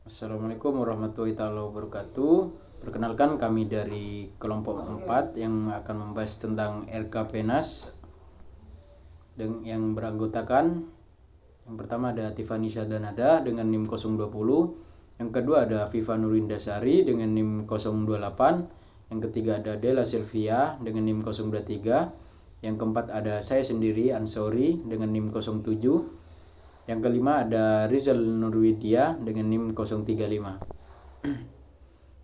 Assalamualaikum warahmatullahi wabarakatuh. Perkenalkan, kami dari kelompok 4 yang akan membahas tentang RKPNAS yang beranggotakan yang pertama ada Tiffany Sadanada dengan NIM 020, yang kedua ada Viva Nurindasari dengan NIM 028, yang ketiga ada Della Silvia dengan NIM 023, yang keempat ada saya sendiri Ansori dengan NIM 07, yang kelima ada Rizal Nurwidia dengan NIM 035.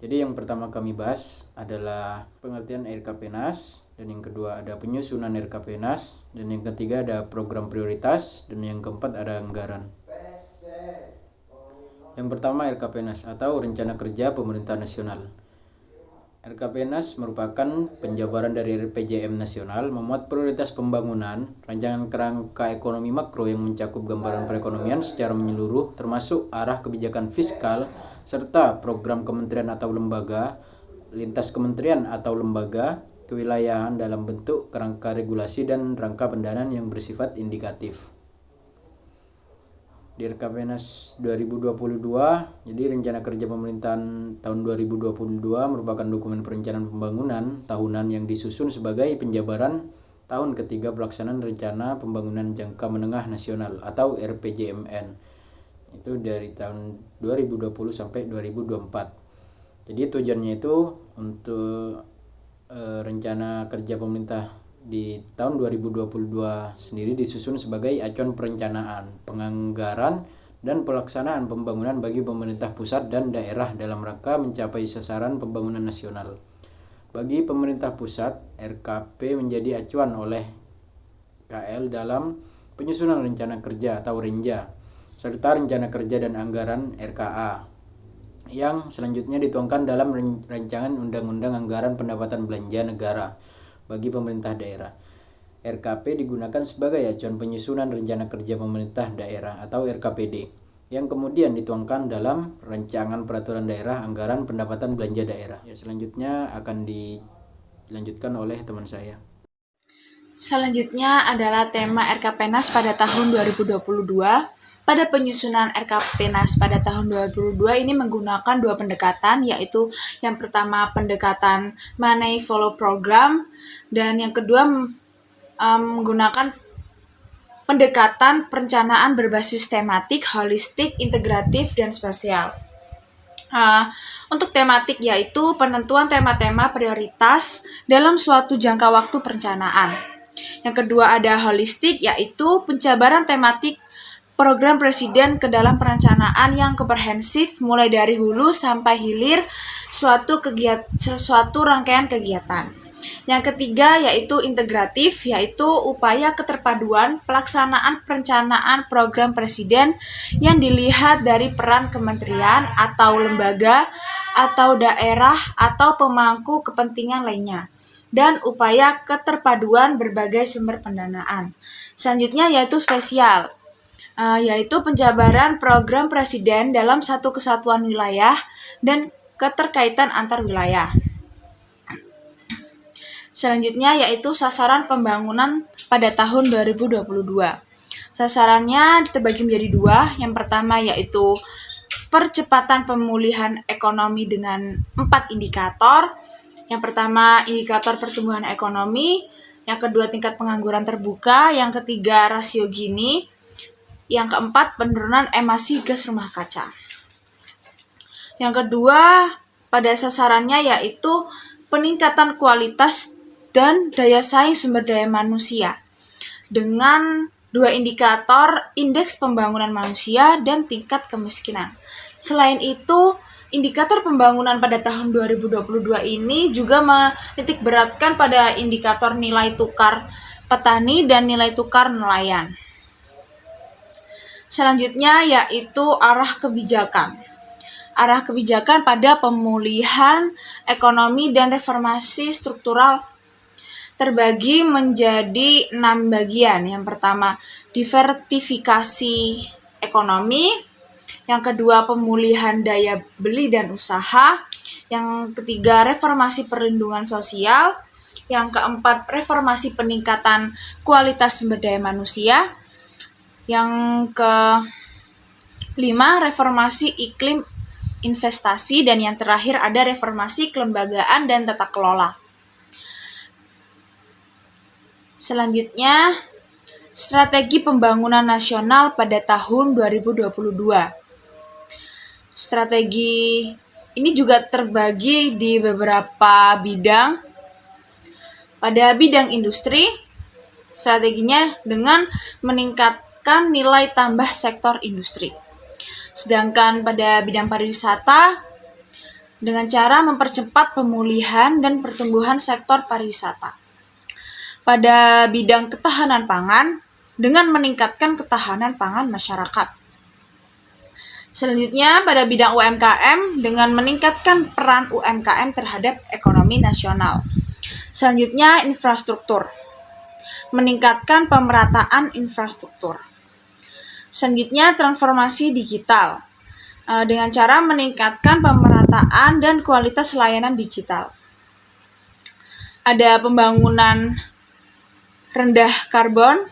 Jadi yang pertama kami bahas adalah pengertian RKPNAS, dan yang kedua ada penyusunan RKPNAS, dan yang ketiga ada program prioritas, dan yang keempat ada anggaran. Yang pertama RKPNAS atau Rencana Kerja Pemerintah Nasional. RKPNAS merupakan penjabaran dari RPJM nasional, memuat prioritas pembangunan, rancangan kerangka ekonomi makro yang mencakup gambaran perekonomian secara menyeluruh, termasuk arah kebijakan fiskal, serta program kementerian atau lembaga, lintas kementerian atau lembaga, kewilayahan dalam bentuk kerangka regulasi dan rangka pendanaan yang bersifat indikatif. Di RKPNAS 2022, jadi rencana kerja pemerintahan tahun 2022 merupakan dokumen perencanaan pembangunan tahunan yang disusun sebagai penjabaran tahun ketiga pelaksanaan rencana pembangunan jangka menengah nasional atau RPJMN. Itu dari tahun 2020 sampai 2024. Jadi tujuannya itu untuk rencana kerja pemerintah di tahun 2022 sendiri disusun sebagai acuan perencanaan, penganggaran, dan pelaksanaan pembangunan bagi pemerintah pusat dan daerah dalam rangka mencapai sasaran pembangunan nasional. Bagi pemerintah pusat, RKP menjadi acuan oleh KL dalam penyusunan rencana kerja atau RENJA, serta rencana kerja dan anggaran RKA, yang selanjutnya dituangkan dalam rancangan Undang-Undang Anggaran Pendapatan Belanja Negara bagi pemerintah daerah. RKP digunakan sebagai acuan penyusunan rencana kerja pemerintah daerah atau RKPD, yang kemudian dituangkan dalam rancangan peraturan daerah anggaran pendapatan belanja daerah. Selanjutnya akan dilanjutkan oleh teman saya. Selanjutnya adalah tema RKPNAS pada tahun 2022. Pada penyusunan RKPNAS pada tahun 2022 ini menggunakan dua pendekatan, yaitu yang pertama pendekatan Money Follow Program, dan yang kedua menggunakan pendekatan perencanaan berbasis tematik, holistik, integratif, dan spasial. Untuk tematik yaitu penentuan tema-tema prioritas dalam suatu jangka waktu perencanaan. Yang kedua ada holistik, yaitu penjabaran tematik program presiden ke dalam perencanaan yang komprehensif mulai dari hulu sampai hilir suatu rangkaian kegiatan. Yang ketiga yaitu integratif, yaitu upaya keterpaduan pelaksanaan perencanaan program presiden yang dilihat dari peran kementerian atau lembaga atau daerah atau pemangku kepentingan lainnya, dan upaya keterpaduan berbagai sumber pendanaan. Selanjutnya yaitu spesial, yaitu penjabaran program presiden dalam satu kesatuan wilayah dan keterkaitan antar wilayah. Selanjutnya yaitu sasaran pembangunan pada tahun 2022. Sasarannya terbagi menjadi dua. Yang pertama yaitu percepatan pemulihan ekonomi dengan 4 indikator. Yang pertama indikator pertumbuhan ekonomi, yang kedua tingkat pengangguran terbuka, yang ketiga rasio Gini, yang keempat penurunan emisi gas rumah kaca. Yang kedua pada sasarannya yaitu peningkatan kualitas dan daya saing sumber daya manusia dengan 2 indikator indeks pembangunan manusia dan tingkat kemiskinan. Selain itu, indikator pembangunan pada tahun 2022 ini juga menitik beratkan pada indikator nilai tukar petani dan nilai tukar nelayan. Selanjutnya yaitu arah kebijakan. Arah kebijakan pada pemulihan ekonomi dan reformasi struktural terbagi menjadi 6 bagian. Yang pertama, diversifikasi ekonomi. Yang kedua, pemulihan daya beli dan usaha. Yang ketiga, reformasi perlindungan sosial. Yang keempat, reformasi peningkatan kualitas sumber daya manusia. Yang kelima, reformasi iklim investasi, dan yang terakhir ada reformasi kelembagaan dan tata kelola. Selanjutnya, strategi pembangunan nasional pada tahun 2022. Strategi ini juga terbagi di beberapa bidang. Pada bidang industri, strateginya dengan meningkatkan nilai tambah sektor industri. Sedangkan pada bidang pariwisata, dengan cara mempercepat pemulihan dan pertumbuhan sektor pariwisata. Pada bidang ketahanan pangan, dengan meningkatkan ketahanan pangan masyarakat. Selanjutnya, pada bidang UMKM, dengan meningkatkan peran UMKM terhadap ekonomi nasional. Selanjutnya, infrastruktur. Meningkatkan pemerataan infrastruktur. Selanjutnya, transformasi digital. Dengan cara meningkatkan pemerataan dan kualitas layanan digital. Ada pembangunan rendah karbon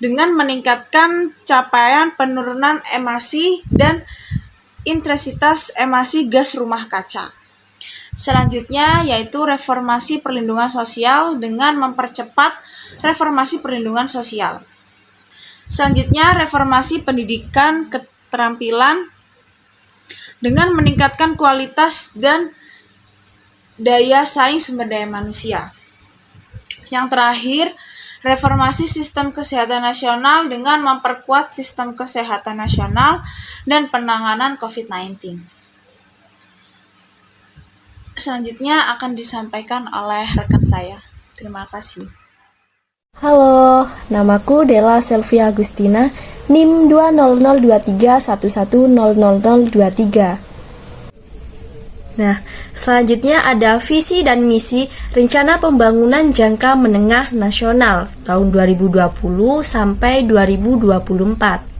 dengan meningkatkan capaian penurunan emisi dan intensitas emisi gas rumah kaca. Selanjutnya yaitu reformasi perlindungan sosial dengan mempercepat reformasi perlindungan sosial. Selanjutnya reformasi pendidikan keterampilan dengan meningkatkan kualitas dan daya saing sumber daya manusia. Yang terakhir, reformasi sistem kesehatan nasional dengan memperkuat sistem kesehatan nasional dan penanganan COVID-19. Selanjutnya akan disampaikan oleh rekan saya. Terima kasih. Halo, namaku Della Selvia Agustina, NIM 2002311000023. Nah, selanjutnya ada visi dan misi Rencana Pembangunan Jangka Menengah Nasional tahun 2020 sampai 2024.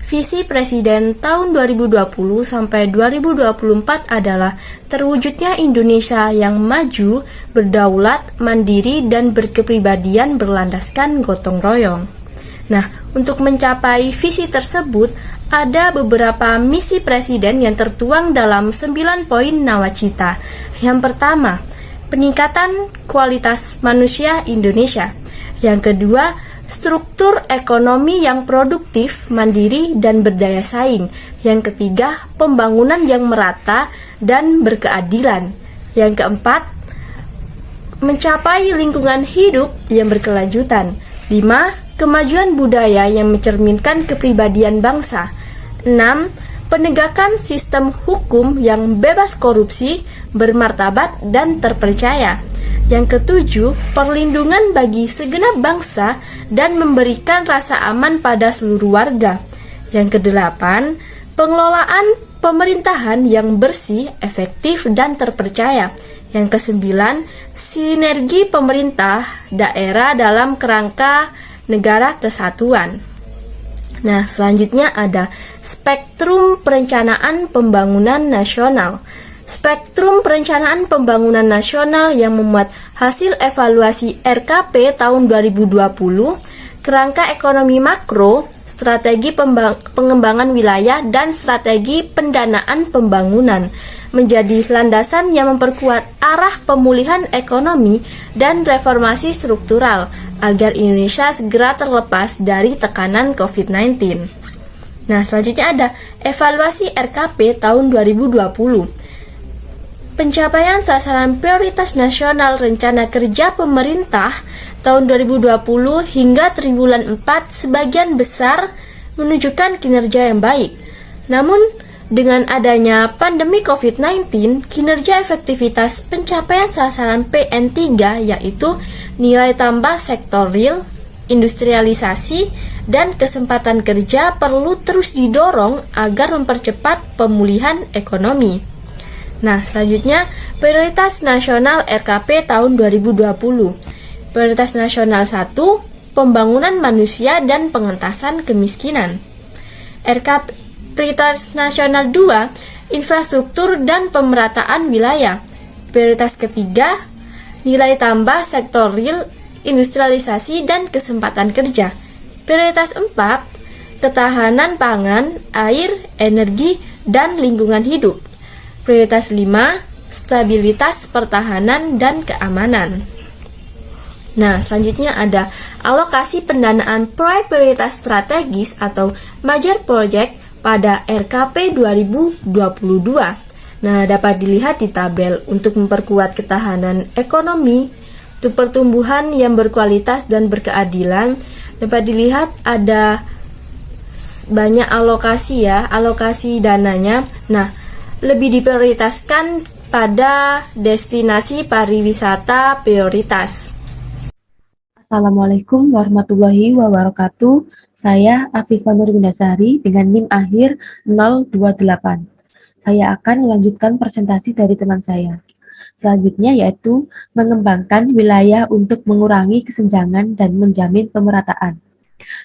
Visi Presiden tahun 2020 sampai 2024 adalah terwujudnya Indonesia yang maju, berdaulat, mandiri, dan berkepribadian berlandaskan gotong royong. Nah, untuk mencapai visi tersebut, ada beberapa misi Presiden yang tertuang dalam 9 poin nawacita. Yang pertama, peningkatan kualitas manusia Indonesia. Yang kedua, struktur ekonomi yang produktif, mandiri, dan berdaya saing. Yang ketiga, pembangunan yang merata dan berkeadilan. Yang keempat, mencapai lingkungan hidup yang berkelanjutan. 5. Kemajuan budaya yang mencerminkan kepribadian bangsa. 6. Penegakan sistem hukum yang bebas korupsi, bermartabat, dan terpercaya. Yang ketujuh, perlindungan bagi segenap bangsa dan memberikan rasa aman pada seluruh warga. Yang kedelapan, pengelolaan pemerintahan yang bersih, efektif, dan terpercaya. Yang kesembilan, sinergi pemerintah daerah dalam kerangka negara kesatuan. Nah, selanjutnya ada spektrum perencanaan pembangunan nasional. Spektrum perencanaan pembangunan nasional yang memuat hasil evaluasi RKP tahun 2020, kerangka ekonomi makro, strategi pengembangan wilayah, dan strategi pendanaan pembangunan menjadi landasan yang memperkuat arah pemulihan ekonomi dan reformasi struktural agar Indonesia segera terlepas dari tekanan COVID-19. Nah, selanjutnya ada evaluasi RKP tahun 2020. Pencapaian sasaran prioritas nasional rencana kerja pemerintah tahun 2020 hingga triwulan 4 sebagian besar menunjukkan kinerja yang baik. Namun, dengan adanya pandemi COVID-19, kinerja efektivitas pencapaian sasaran PN3 yaitu nilai tambah sektor real, industrialisasi, dan kesempatan kerja perlu terus didorong agar mempercepat pemulihan ekonomi. Nah, selanjutnya prioritas nasional RKP tahun 2020. Prioritas nasional 1, pembangunan manusia dan pengentasan kemiskinan. RKP prioritas nasional 2, infrastruktur dan pemerataan wilayah. Prioritas ketiga, nilai tambah sektor real, industrialisasi dan kesempatan kerja. Prioritas 4, ketahanan pangan, air, energi, dan lingkungan hidup. Prioritas 5, stabilitas pertahanan dan keamanan. Nah, selanjutnya ada alokasi pendanaan proyek prioritas strategis atau major project pada RKP 2022. Nah, dapat dilihat di tabel. Untuk memperkuat ketahanan ekonomi, untuk pertumbuhan yang berkualitas dan berkeadilan, dapat dilihat ada banyak alokasi dananya. Nah, lebih diprioritaskan pada destinasi pariwisata prioritas. Assalamualaikum warahmatullahi wabarakatuh. Saya Afifah Nurwindasari dengan NIM akhir 028. Saya akan melanjutkan presentasi dari teman saya. Selanjutnya yaitu mengembangkan wilayah untuk mengurangi kesenjangan dan menjamin pemerataan.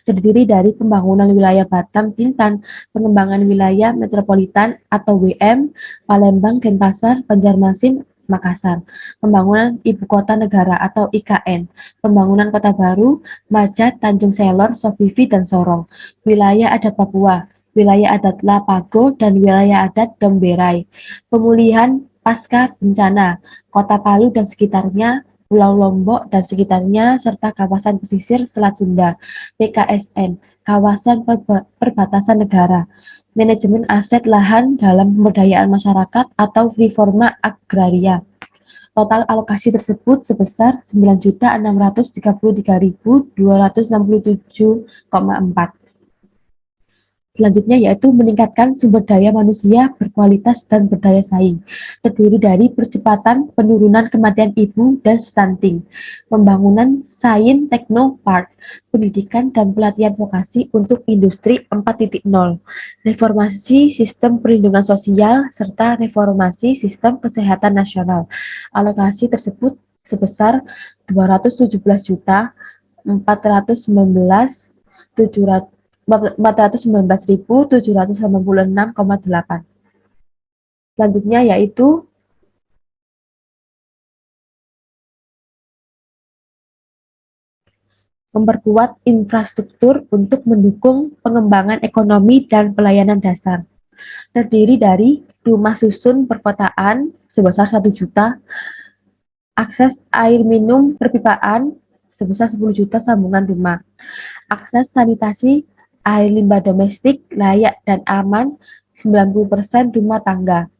Terdiri dari pembangunan wilayah Batam, Bintan, pengembangan wilayah metropolitan atau WM, Palembang, Denpasar, Banjarmasin, Makassar, pembangunan ibu kota negara atau IKN, pembangunan kota baru, Majat, Tanjung Selor, Sovivi, dan Sorong, wilayah adat Papua, wilayah adat Lapago, dan wilayah adat Domberai, pemulihan pasca bencana, kota Palu dan sekitarnya, Pulau Lombok dan sekitarnya, serta kawasan pesisir Selat Sunda, PKSN, kawasan perbatasan negara, manajemen aset lahan dalam pemberdayaan masyarakat atau reforma agraria. Total alokasi tersebut sebesar 9.633.267,4. Selanjutnya yaitu meningkatkan sumber daya manusia berkualitas dan berdaya saing, terdiri dari percepatan penurunan kematian ibu dan stunting, pembangunan Sains Techno Park, pendidikan dan pelatihan vokasi untuk industri 4.0, reformasi sistem perlindungan sosial, serta reformasi sistem kesehatan nasional. Alokasi tersebut sebesar 419.786,8. Selanjutnya yaitu memperkuat infrastruktur untuk mendukung pengembangan ekonomi dan pelayanan dasar. Terdiri dari rumah susun perkotaan sebesar 1 juta, akses air minum perpipaan sebesar 10 juta sambungan rumah, akses sanitasi air limbah domestik layak dan aman 90% rumah tangga,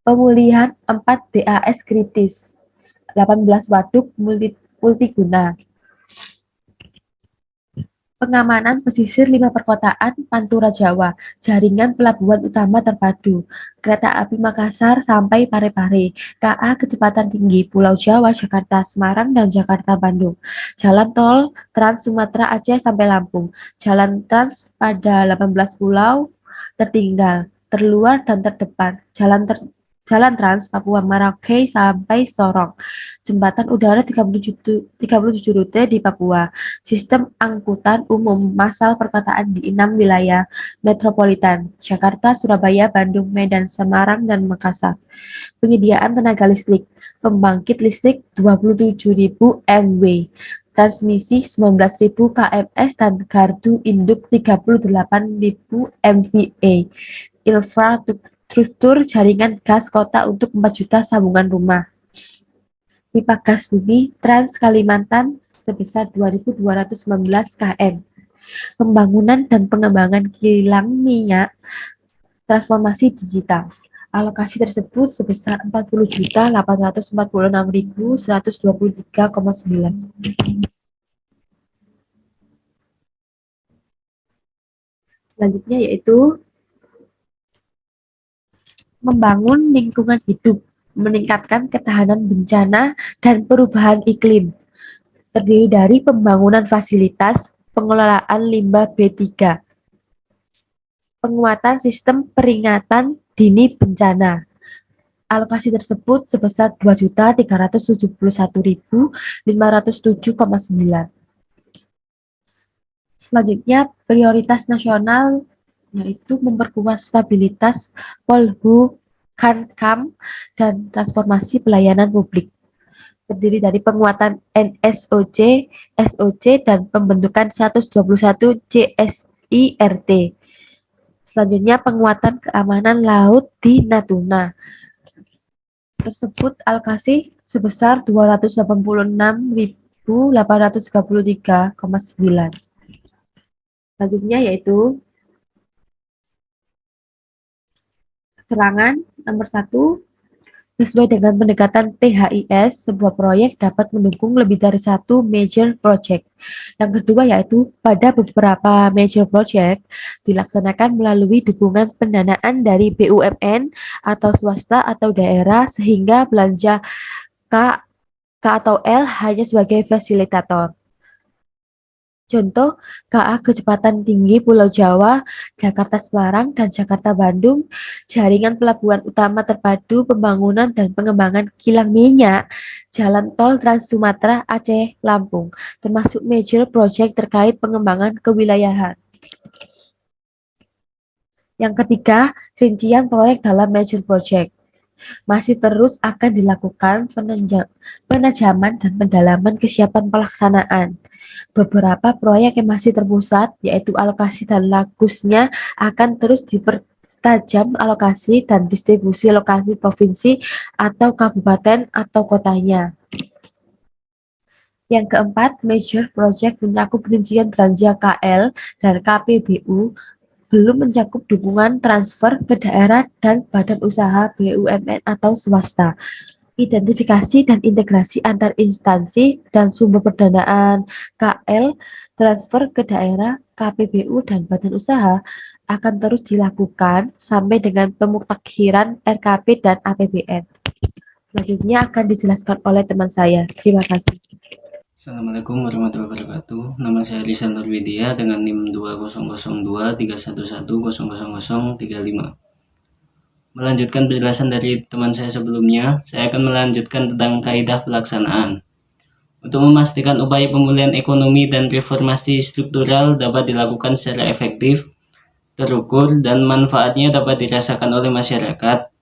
pemulihan 4 DAS kritis, 18 waduk multiguna, pengamanan pesisir 5 perkotaan Pantura Jawa, jaringan pelabuhan utama terpadu, kereta api Makassar sampai Parepare, KA kecepatan tinggi Pulau Jawa, Jakarta, Semarang, dan Jakarta, Bandung, jalan tol Trans Sumatera Aceh sampai Lampung, jalan trans pada 18 pulau tertinggal, terluar dan terdepan, jalan trans Papua Merauke sampai Sorong, jembatan udara 37 rute di Papua, sistem angkutan umum massal perkotaan di 6 wilayah metropolitan, Jakarta, Surabaya, Bandung, Medan, Semarang, dan Makassar, penyediaan tenaga listrik, pembangkit listrik 27.000 MW, transmisi 19.000 kms dan gardu induk 38.000 MVA, infrastruktur jaringan gas kota untuk 4 juta sambungan rumah, pipa gas bumi Trans Kalimantan sebesar 2.219 km, pembangunan dan pengembangan kilang minyak, transformasi digital. Alokasi tersebut sebesar 40.846.123,9. Selanjutnya yaitu membangun lingkungan hidup, meningkatkan ketahanan bencana dan perubahan iklim. Terdiri dari pembangunan fasilitas pengelolaan limbah B3, penguatan sistem peringatan dini bencana. Alokasi tersebut sebesar 2.371.507,9. Selanjutnya, prioritas nasional yaitu memperkuat stabilitas Polhukam dan transformasi pelayanan publik. Terdiri dari penguatan NSOC, SOC, dan pembentukan 121 CSIRT. Selanjutnya, penguatan keamanan laut di Natuna. Tersebut alokasi sebesar 286.833,9. Selanjutnya yaitu keterangan nomor 1. Sesuai dengan pendekatan THIS, sebuah proyek dapat mendukung lebih dari satu major project. Yang kedua yaitu pada beberapa major project dilaksanakan melalui dukungan pendanaan dari BUMN atau swasta atau daerah sehingga belanja K atau L hanya sebagai fasilitator. Contoh, KA Kecepatan Tinggi Pulau Jawa, Jakarta-Semarang, dan Jakarta-Bandung, jaringan pelabuhan utama terpadu pembangunan dan pengembangan kilang minyak, jalan tol Trans Sumatera Aceh Lampung, termasuk major project terkait pengembangan kewilayahan. Yang ketiga, rincian proyek dalam major project. Masih terus akan dilakukan penajaman dan pendalaman kesiapan pelaksanaan. Beberapa proyek yang masih terpusat, yaitu alokasi dan lagusnya, akan terus dipertajam alokasi dan distribusi lokasi provinsi atau kabupaten atau kotanya. Yang keempat, major project mencakup rincian belanja KL dan KPBU, belum mencakup dukungan transfer ke daerah dan badan usaha BUMN atau swasta. Identifikasi dan integrasi antar instansi dan sumber pendanaan KL, transfer ke daerah, KPBU, dan badan usaha akan terus dilakukan sampai dengan pemutakhiran RKP dan APBN. Selanjutnya akan dijelaskan oleh teman saya. Terima kasih. Assalamualaikum warahmatullahi wabarakatuh. Nama saya Risa Nurwidia dengan NIM 20023111000035. Melanjutkan penjelasan dari teman saya sebelumnya, saya akan melanjutkan tentang kaidah pelaksanaan. Untuk memastikan upaya pemulihan ekonomi dan reformasi struktural dapat dilakukan secara efektif, terukur, dan manfaatnya dapat dirasakan oleh masyarakat,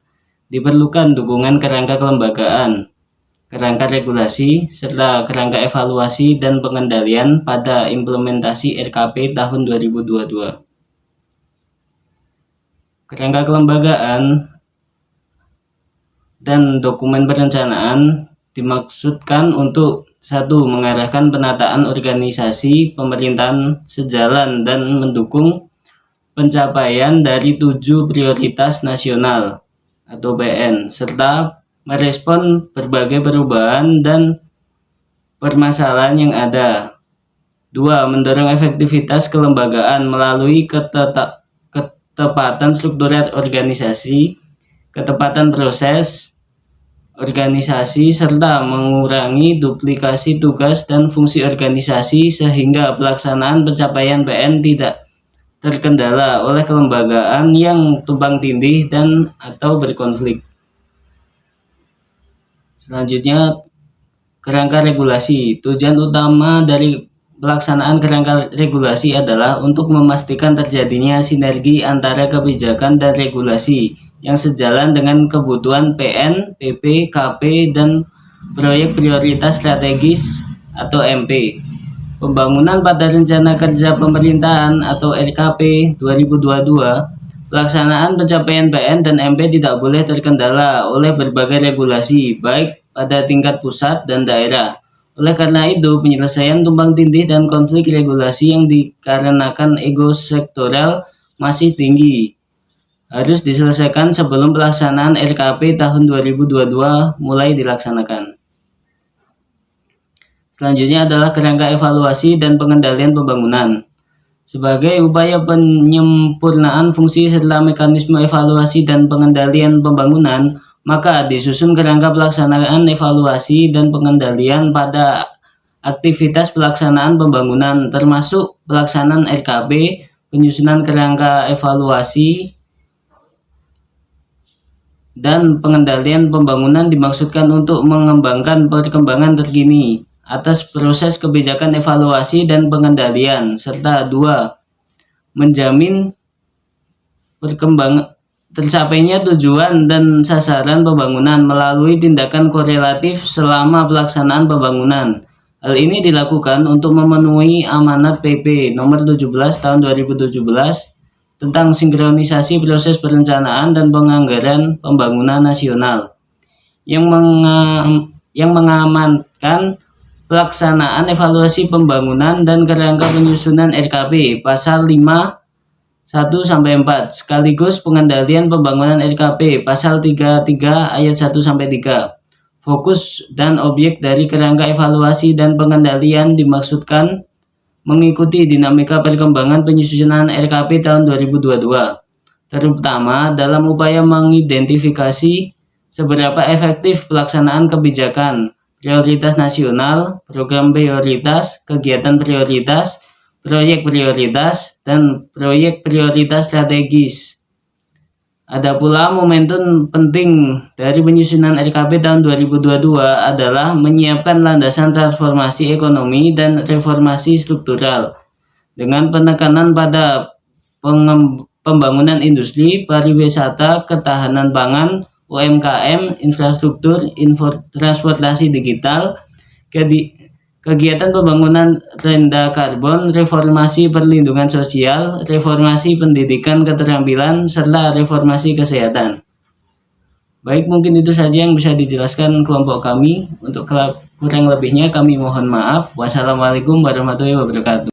diperlukan dukungan kerangka kelembagaan, kerangka regulasi, serta kerangka evaluasi dan pengendalian pada implementasi RKP tahun 2022. Kerangka kelembagaan dan dokumen perencanaan dimaksudkan untuk 1. Mengarahkan penataan organisasi pemerintahan sejalan dan mendukung pencapaian dari 7 prioritas nasional atau PN, serta merespon berbagai perubahan dan permasalahan yang ada. 2. Mendorong efektivitas kelembagaan melalui ketepatan struktural organisasi, ketepatan proses organisasi, serta mengurangi duplikasi tugas dan fungsi organisasi sehingga pelaksanaan pencapaian PN tidak terkendala oleh kelembagaan yang tumpang tindih dan atau berkonflik. Selanjutnya, kerangka regulasi. Tujuan utama dari pelaksanaan kerangka regulasi adalah untuk memastikan terjadinya sinergi antara kebijakan dan regulasi yang sejalan dengan kebutuhan PN, PP, KP, dan proyek prioritas strategis atau MP. Pembangunan pada Rencana Kerja Pemerintahan atau RKP 2022, pelaksanaan pencapaian PN dan MP tidak boleh terkendala oleh berbagai regulasi, baik pada tingkat pusat dan daerah. Oleh karena itu, penyelesaian tumpang tindih dan konflik regulasi yang dikarenakan ego sektoral masih tinggi harus diselesaikan sebelum pelaksanaan RKP tahun 2022 mulai dilaksanakan. Selanjutnya adalah kerangka evaluasi dan pengendalian pembangunan. Sebagai upaya penyempurnaan fungsi serta mekanisme evaluasi dan pengendalian pembangunan, maka disusun kerangka pelaksanaan evaluasi dan pengendalian pada aktivitas pelaksanaan pembangunan, termasuk pelaksanaan RKP, penyusunan kerangka evaluasi, dan pengendalian pembangunan dimaksudkan untuk mengembangkan perkembangan terkini atas proses kebijakan evaluasi dan pengendalian, serta 2. Menjamin tercapainya tujuan dan sasaran pembangunan melalui tindakan korelatif selama pelaksanaan pembangunan. Hal ini dilakukan untuk memenuhi amanat PP nomor 17 tahun 2017 tentang sinkronisasi proses perencanaan dan penganggaran pembangunan nasional yang mengamankan pelaksanaan evaluasi pembangunan dan kerangka penyusunan RKP pasal 5 1-4 sekaligus pengendalian pembangunan RKP pasal 33 ayat 1-3. Fokus dan objek dari kerangka evaluasi dan pengendalian dimaksudkan mengikuti dinamika perkembangan penyusunan RKP tahun 2022, terutama dalam upaya mengidentifikasi seberapa efektif pelaksanaan kebijakan, prioritas nasional, program prioritas, kegiatan prioritas, proyek prioritas, dan proyek prioritas strategis. Ada pula momentum penting dari penyusunan RKP tahun 2022 adalah menyiapkan landasan transformasi ekonomi dan reformasi struktural dengan penekanan pada pembangunan industri, pariwisata, ketahanan pangan, UMKM, infrastruktur, transportasi digital, kegiatan pembangunan rendah karbon, reformasi perlindungan sosial, reformasi pendidikan keterampilan, serta reformasi kesehatan. Baik, mungkin itu saja yang bisa dijelaskan kelompok kami. Untuk kurang lebihnya kami mohon maaf. Wassalamualaikum warahmatullahi wabarakatuh.